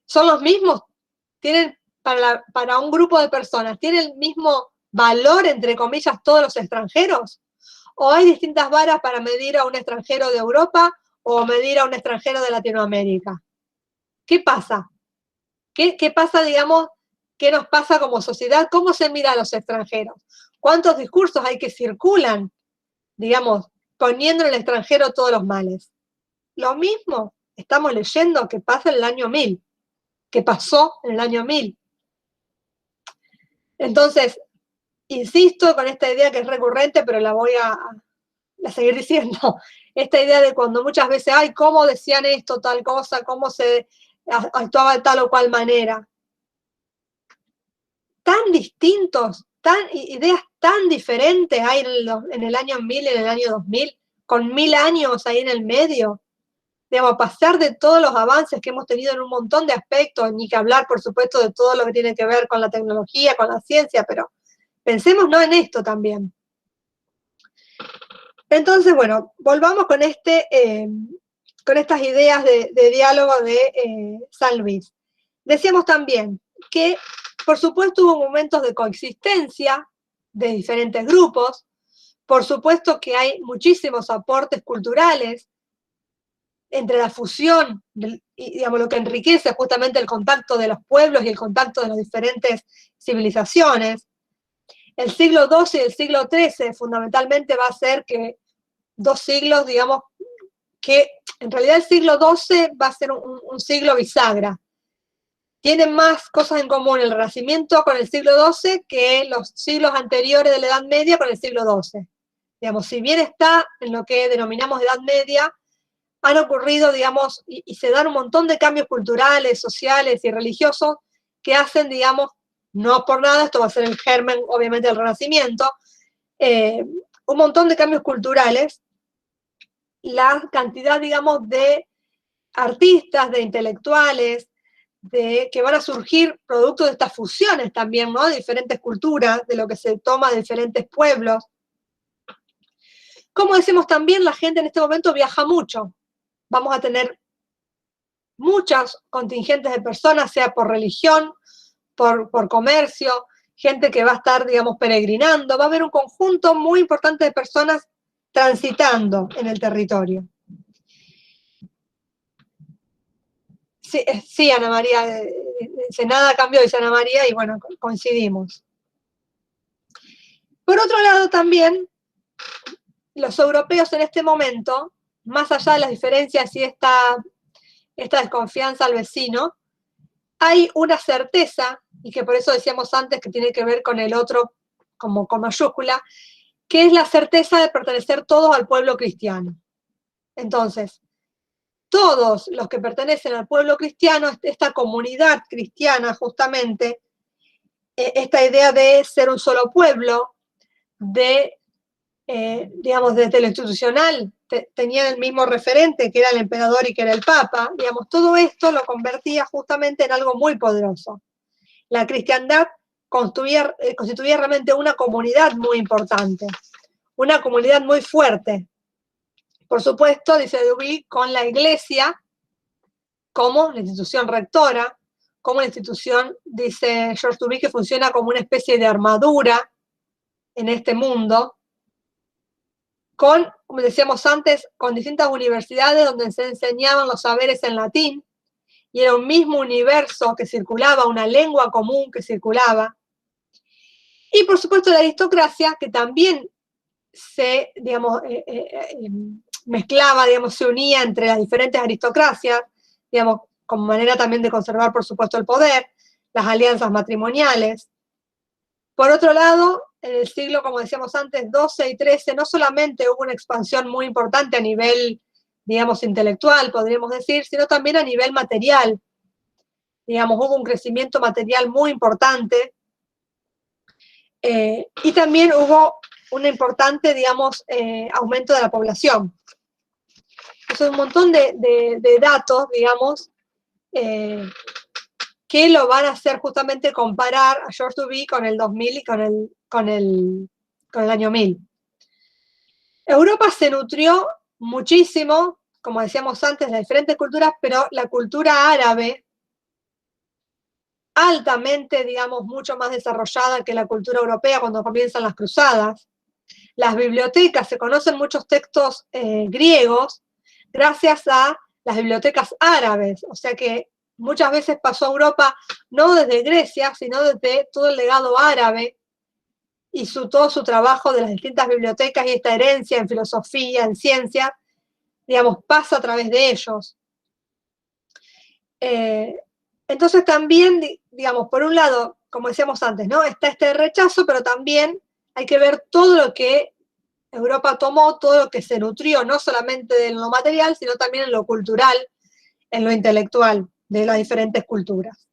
¿Son los mismos? ¿Tienen para un grupo de personas, ¿tienen el mismo valor, entre comillas, todos los extranjeros? ¿O hay distintas varas para medir a un extranjero de Europa o medir a un extranjero de Latinoamérica? ¿Qué pasa? ¿Qué pasa, digamos, qué nos pasa como sociedad? ¿Cómo se mira a los extranjeros? ¿Cuántos discursos hay que circulan, digamos, poniendo en el extranjero todos los males? Lo mismo estamos leyendo que pasa en el año 1000, que pasó en el año 1000. Entonces, insisto con esta idea que es recurrente, pero la voy a seguir diciendo. Esta idea de cuando muchas veces, ay, ¿cómo decían esto, tal cosa? ¿Cómo se actuaba de tal o cual manera? Tan distintos, ideas tan diferentes hay en el año 1000 y en el año 2000, con 1000 años ahí en el medio. Digamos, a pasar de todos los avances que hemos tenido en un montón de aspectos, ni que hablar, por supuesto, de todo lo que tiene que ver con la tecnología, con la ciencia, pero pensemos no en esto también. Entonces, bueno, volvamos con estas ideas de diálogo de San Luis. Decíamos también que, por supuesto, hubo momentos de coexistencia de diferentes grupos, por supuesto que hay muchísimos aportes culturales entre la fusión, y digamos, lo que enriquece justamente el contacto de los pueblos y el contacto de las diferentes civilizaciones. El siglo XII y el siglo XIII fundamentalmente va a ser que dos siglos, digamos, que en realidad el siglo XII va a ser un siglo bisagra. Tienen más cosas en común el Renacimiento con el siglo XII que los siglos anteriores de la Edad Media con el siglo XII. Digamos, si bien está en lo que denominamos Edad Media, han ocurrido, digamos, y se dan un montón de cambios culturales, sociales y religiosos que hacen, digamos, no por nada, esto va a ser el germen, obviamente, del Renacimiento, un montón de cambios culturales, la cantidad, digamos, de artistas, de intelectuales, que van a surgir producto de estas fusiones también, ¿no? De diferentes culturas, de lo que se toma de diferentes pueblos. Como decimos también, la gente en este momento viaja mucho. Vamos a tener muchos contingentes de personas, sea por religión, por comercio, gente que va a estar, digamos, peregrinando. Va a haber un conjunto muy importante de personas transitando en el territorio. Sí, Ana María, dice, nada cambió, dice Ana María, y bueno, coincidimos. Por otro lado también, los europeos en este momento, más allá de las diferencias y esta desconfianza al vecino, hay una certeza, y que por eso decíamos antes que tiene que ver con el otro como con mayúscula, que es la certeza de pertenecer todos al pueblo cristiano. Entonces, todos los que pertenecen al pueblo cristiano, esta comunidad cristiana justamente, esta idea de ser un solo pueblo, digamos, desde lo institucional, tenían el mismo referente, que era el emperador y que era el papa, digamos, todo esto lo convertía justamente en algo muy poderoso. La cristiandad constituía realmente una comunidad muy importante, una comunidad muy fuerte. Por supuesto, dice Duby, con la iglesia como la institución rectora, como la institución, dice George Duby, que funciona como una especie de armadura en este mundo, con, como decíamos antes, con distintas universidades donde se enseñaban los saberes en latín, y era un mismo universo que circulaba, una lengua común que circulaba. Y por supuesto la aristocracia, que también se, digamos, mezclaba, digamos, se unía entre las diferentes aristocracias, digamos, como manera también de conservar, por supuesto, el poder, las alianzas matrimoniales. Por otro lado, en el siglo, como decíamos antes, XII y XIII, no solamente hubo una expansión muy importante a nivel, digamos, intelectual, podríamos decir, sino también a nivel material. Digamos, hubo un crecimiento material muy importante, y también hubo un importante, digamos, aumento de la población. Eso es un montón de datos, digamos, que lo van a hacer justamente comparar a George Duby con el 2000 y con el año 1000. Europa se nutrió muchísimo, como decíamos antes, de diferentes culturas, pero la cultura árabe, altamente, digamos, mucho más desarrollada que la cultura europea cuando comienzan las cruzadas. Las bibliotecas, se conocen muchos textos griegos gracias a las bibliotecas árabes, o sea que muchas veces pasó a Europa no desde Grecia, sino desde todo el legado árabe y todo su trabajo de las distintas bibliotecas y esta herencia en filosofía, en ciencia, digamos, pasa a través de ellos. Entonces también, digamos, por un lado, como decíamos antes, ¿no? Está este rechazo, pero también hay que ver todo lo que Europa tomó, todo lo que se nutrió, no solamente en lo material, sino también en lo cultural, en lo intelectual de las diferentes culturas.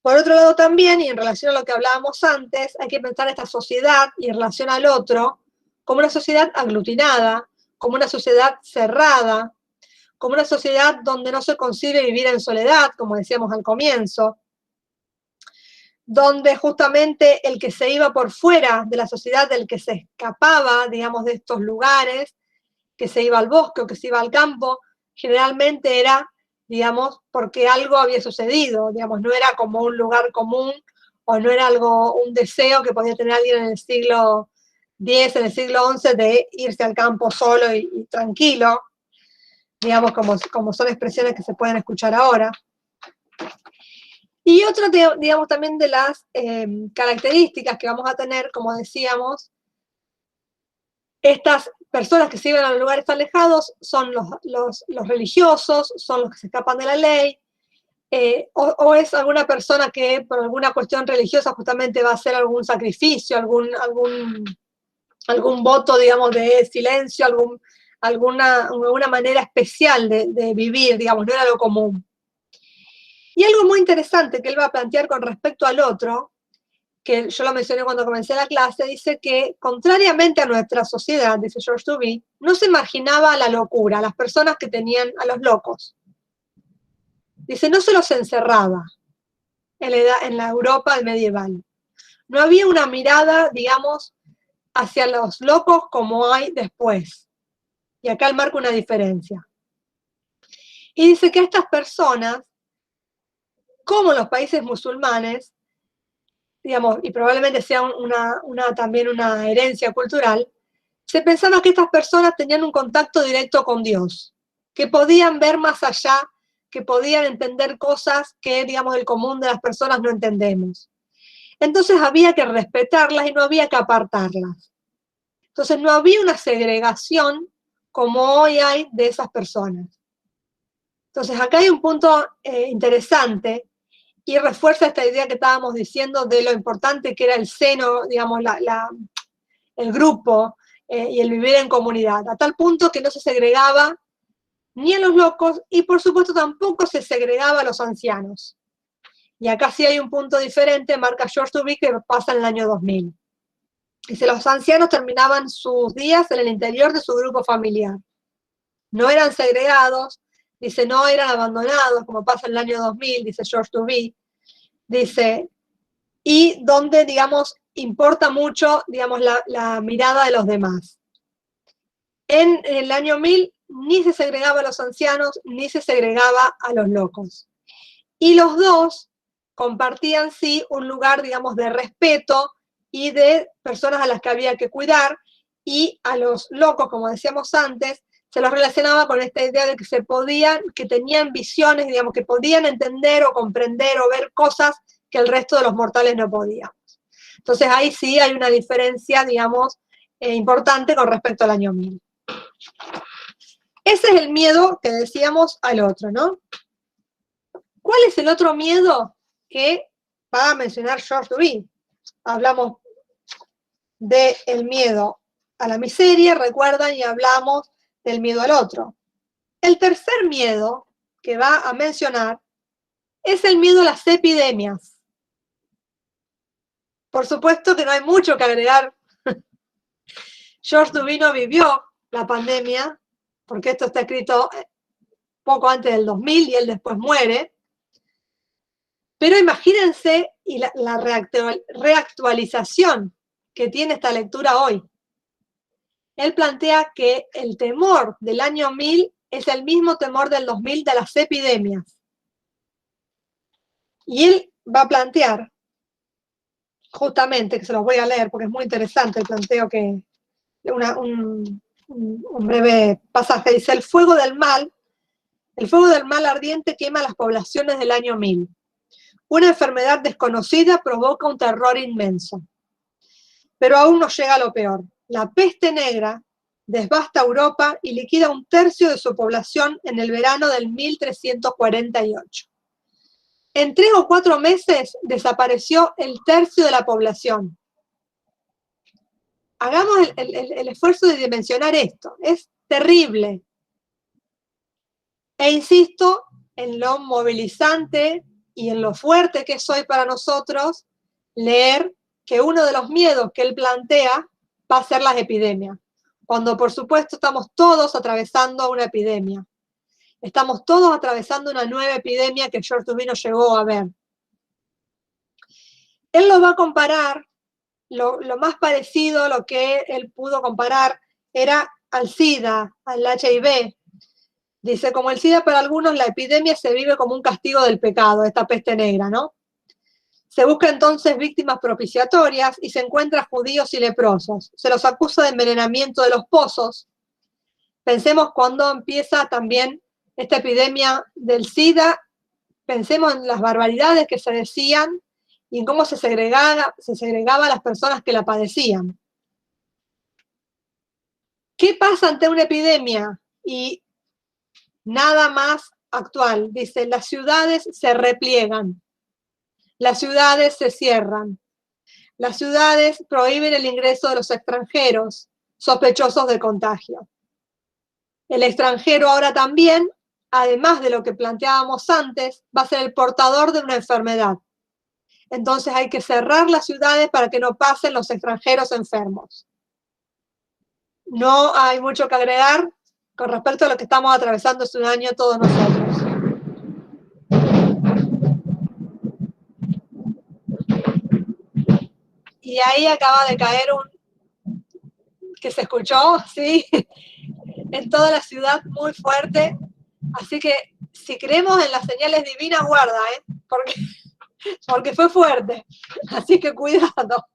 Por otro lado también, y en relación a lo que hablábamos antes, hay que pensar esta sociedad y en relación al otro como una sociedad aglutinada, como una sociedad cerrada, como una sociedad donde no se concibe vivir en soledad, como decíamos al comienzo, donde justamente el que se iba por fuera de la sociedad, el que se escapaba, digamos, de estos lugares, que se iba al bosque o que se iba al campo, generalmente era, digamos, porque algo había sucedido, digamos, no era como un lugar común o no era algo, un deseo que podía tener alguien en el siglo X, en el siglo XI, de irse al campo solo y tranquilo, digamos, como son expresiones que se pueden escuchar ahora. Y otra, digamos, también de las características que vamos a tener, como decíamos, estas personas que se iban a los lugares alejados son los religiosos, son los que se escapan de la ley, o es alguna persona que por alguna cuestión religiosa justamente va a hacer algún sacrificio, algún voto, digamos, de silencio, alguna manera especial de vivir, digamos, no era lo común. Y algo muy interesante que él va a plantear con respecto al otro, que yo lo mencioné cuando comencé la clase, dice que, contrariamente a nuestra sociedad, dice George Duby, no se imaginaba la locura, a las personas que tenían a los locos. Dice, no se los encerraba en la Europa medieval. No había una mirada, digamos, hacia los locos como hay después. Y acá él marca una diferencia. Y dice que estas personas, como los países musulmanes, digamos, y probablemente sea también una herencia cultural, se pensaba que estas personas tenían un contacto directo con Dios, que podían ver más allá, que podían entender cosas que, digamos, el común de las personas no entendemos. Entonces había que respetarlas y no había que apartarlas. Entonces no había una segregación como hoy hay de esas personas. Entonces acá hay un punto interesante y refuerza esta idea que estábamos diciendo de lo importante que era el seno, digamos, el grupo y el vivir en comunidad, a tal punto que no se segregaba ni a los locos y por supuesto tampoco se segregaba a los ancianos. Y acá sí hay un punto diferente, marca George Duby, que pasa en el año 2000. Dice, los ancianos terminaban sus días en el interior de su grupo familiar. No eran segregados, dice, no eran abandonados, como pasa en el año 2000, dice George Duby. Dice, y donde, digamos, importa mucho, digamos, la mirada de los demás. En el año 1000 ni se segregaba a los ancianos, ni se segregaba a los locos. Y los dos compartían, sí, un lugar, digamos, de respeto y de personas a las que había que cuidar, y a los locos, como decíamos antes, se los relacionaba con esta idea de que tenían visiones, digamos, que podían entender o comprender o ver cosas que el resto de los mortales no podíamos. Entonces ahí sí hay una diferencia, digamos, importante con respecto al año 1000. Ese es el miedo que decíamos al otro, ¿no? ¿Cuál es el otro miedo que va a mencionar George Duby? Hablamos del miedo a la miseria, recuerdan, y hablamos del miedo al otro. El tercer miedo que va a mencionar es el miedo a las epidemias. Por supuesto que no hay mucho que agregar. George Duby no vivió la pandemia, porque esto está escrito poco antes del 2000 y él después muere. Pero imagínense y la reactualización que tiene esta lectura hoy. Él plantea que el temor del año 1000 es el mismo temor del 2000 de las epidemias. Y él va a plantear, justamente, que se los voy a leer porque es muy interesante el planteo que un breve pasaje, dice: el fuego del mal ardiente quema las poblaciones del año 1000. Una enfermedad desconocida provoca un terror inmenso. Pero aún no llega a lo peor. La peste negra devasta Europa y liquida 1/3 de su población en el verano del 1348. En 3 o 4 meses desapareció el 1/3 de la población. Hagamos el esfuerzo de dimensionar esto. Es terrible. E insisto en lo movilizante y en lo fuerte que es hoy para nosotros leer que uno de los miedos que él plantea va a ser las epidemias. Cuando por supuesto estamos todos atravesando una epidemia. Estamos todos atravesando una nueva epidemia que George Duby llegó a ver. Él lo va a comparar, lo más parecido, lo que él pudo comparar, era al SIDA, al HIV. Dice, como el SIDA para algunos, la epidemia se vive como un castigo del pecado, esta peste negra, ¿no? Se busca entonces víctimas propiciatorias y se encuentra judíos y leprosos. Se los acusa de envenenamiento de los pozos. Pensemos cuando empieza también esta epidemia del SIDA, pensemos en las barbaridades que se decían y en cómo se segregaba a las personas que la padecían. ¿Qué pasa ante una epidemia? Y nada más actual. Dice, las ciudades se repliegan, las ciudades se cierran, las ciudades prohíben el ingreso de los extranjeros sospechosos de contagio. El extranjero ahora también, además de lo que planteábamos antes, va a ser el portador de una enfermedad. Entonces hay que cerrar las ciudades para que no pasen los extranjeros enfermos. No hay mucho que agregar con respecto a lo que estamos atravesando este año todos nosotros. Y ahí acaba de caer un, que se escuchó, ¿sí? En toda la ciudad, muy fuerte. Así que si creemos en las señales divinas, guarda, porque fue fuerte. Así que cuidado.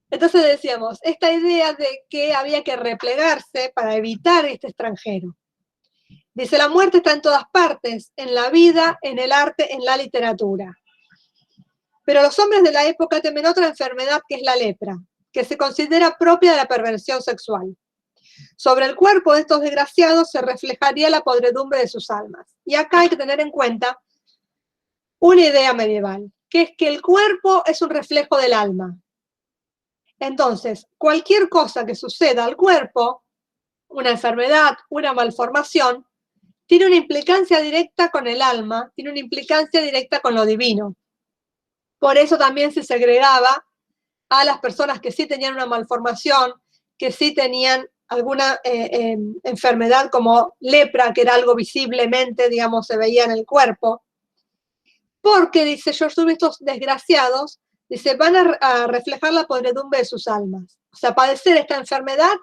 Entonces decíamos, esta idea de que había que replegarse para evitar este extranjero. Dice, la muerte está en todas partes, en la vida, en el arte, en la literatura. Pero los hombres de la época temen otra enfermedad que es la lepra, que se considera propia de la perversión sexual. Sobre el cuerpo de estos desgraciados se reflejaría la podredumbre de sus almas. Y acá hay que tener en cuenta una idea medieval, que es que el cuerpo es un reflejo del alma. Entonces, cualquier cosa que suceda al cuerpo, una enfermedad, una malformación, tiene una implicancia directa con el alma, tiene una implicancia directa con lo divino. Por eso también se segregaba a las personas que sí tenían una malformación, que sí tenían alguna enfermedad como lepra, que era algo visiblemente, digamos, se veía en el cuerpo. Porque, dice George Duby, estos desgraciados, dice, van a reflejar la podredumbre de sus almas. O sea, padecer esta enfermedad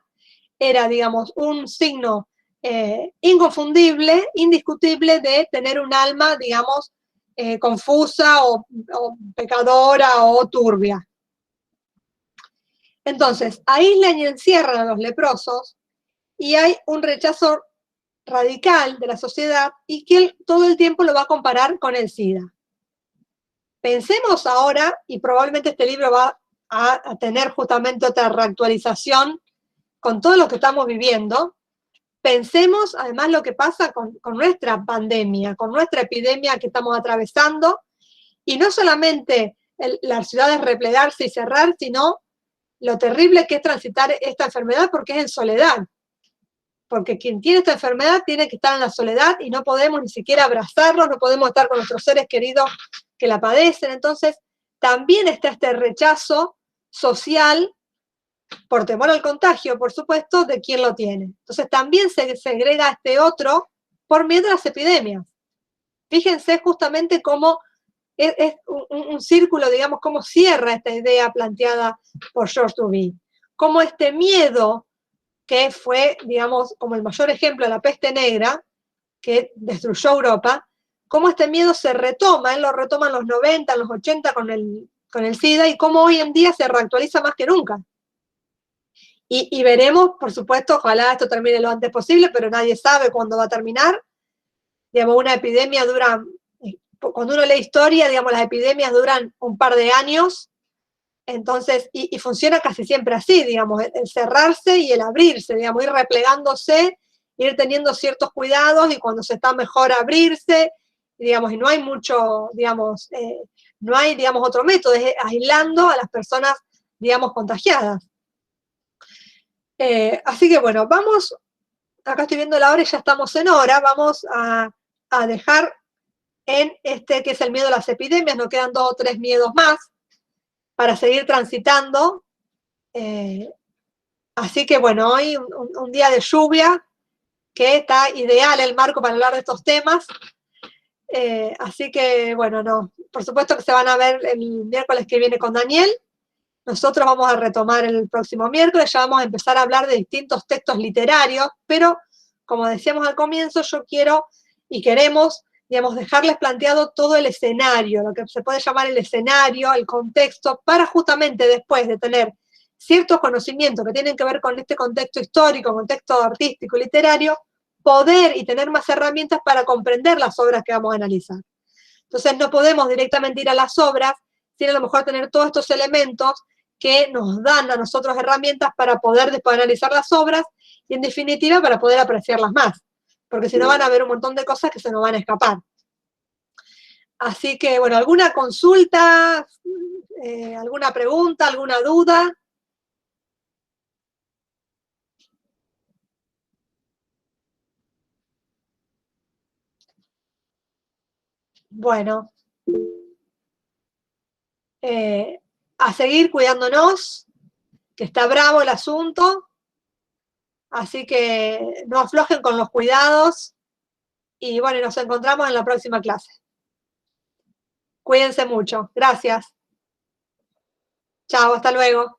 era, digamos, un signo inconfundible, indiscutible de tener un alma, digamos, confusa o pecadora o turbia. Entonces, aíslan y encierran a los leprosos y hay un rechazo radical de la sociedad y que él todo el tiempo lo va a comparar con el SIDA. Pensemos ahora, y probablemente este libro va a tener justamente otra reactualización con todo lo que estamos viviendo, pensemos además lo que pasa con nuestra pandemia, con nuestra epidemia que estamos atravesando, y no solamente las ciudades replegarse y cerrar, sino lo terrible que es transitar esta enfermedad porque es en soledad. Porque quien tiene esta enfermedad tiene que estar en la soledad y no podemos ni siquiera abrazarlos, no podemos estar con nuestros seres queridos que la padecen. Entonces, también está este rechazo social por temor al contagio, por supuesto, de quien lo tiene. Entonces, también se segrega este otro por miedo a las epidemias. fíjense justamente cómo es un círculo, digamos, cómo cierra esta idea planteada por George Duby. Cómo este miedo, que fue, digamos, como el mayor ejemplo de la peste negra, que destruyó Europa, cómo este miedo se retoma, él lo retoma en los 90, en los 80 con el SIDA, y cómo hoy en día se reactualiza más que nunca. Y veremos, por supuesto, ojalá esto termine lo antes posible, pero nadie sabe cuándo va a terminar. Digamos, una epidemia dura, cuando uno lee historia, digamos, las epidemias duran un par de años, entonces, y funciona casi siempre así, digamos, el cerrarse y el abrirse, digamos, ir replegándose, ir teniendo ciertos cuidados, y cuando se está mejor abrirse, digamos, y no hay mucho, digamos, no hay, digamos, otro método, es aislando a las personas, digamos, contagiadas. Así que bueno, vamos, acá estoy viendo la hora y ya estamos en hora, vamos a dejar en este que es el miedo a las epidemias, nos quedan 2 o 3 miedos más para seguir transitando. Así que bueno, hoy un día de lluvia, que está ideal el marco para hablar de estos temas. Así que bueno, no, por supuesto que se van a ver el miércoles que viene con Daniel. Nosotros vamos a retomar el próximo miércoles, ya vamos a empezar a hablar de distintos textos literarios, pero como decíamos al comienzo, yo quiero y queremos, digamos, dejarles planteado todo el escenario, lo que se puede llamar el escenario, el contexto, para justamente después de tener ciertos conocimientos que tienen que ver con este contexto histórico, contexto artístico, literario, poder y tener más herramientas para comprender las obras que vamos a analizar. Entonces no podemos directamente ir a las obras sin a lo mejor tener todos estos elementos que nos dan a nosotros herramientas para poder después analizar las obras y en definitiva para poder apreciarlas más, porque si no van a haber un montón de cosas que se nos van a escapar. Así que, bueno, ¿alguna consulta? ¿Alguna pregunta? ¿Alguna duda? Bueno, a seguir cuidándonos, que está bravo el asunto, así que no aflojen con los cuidados y bueno, nos encontramos en la próxima clase. Cuídense mucho. Gracias. Chao, hasta luego.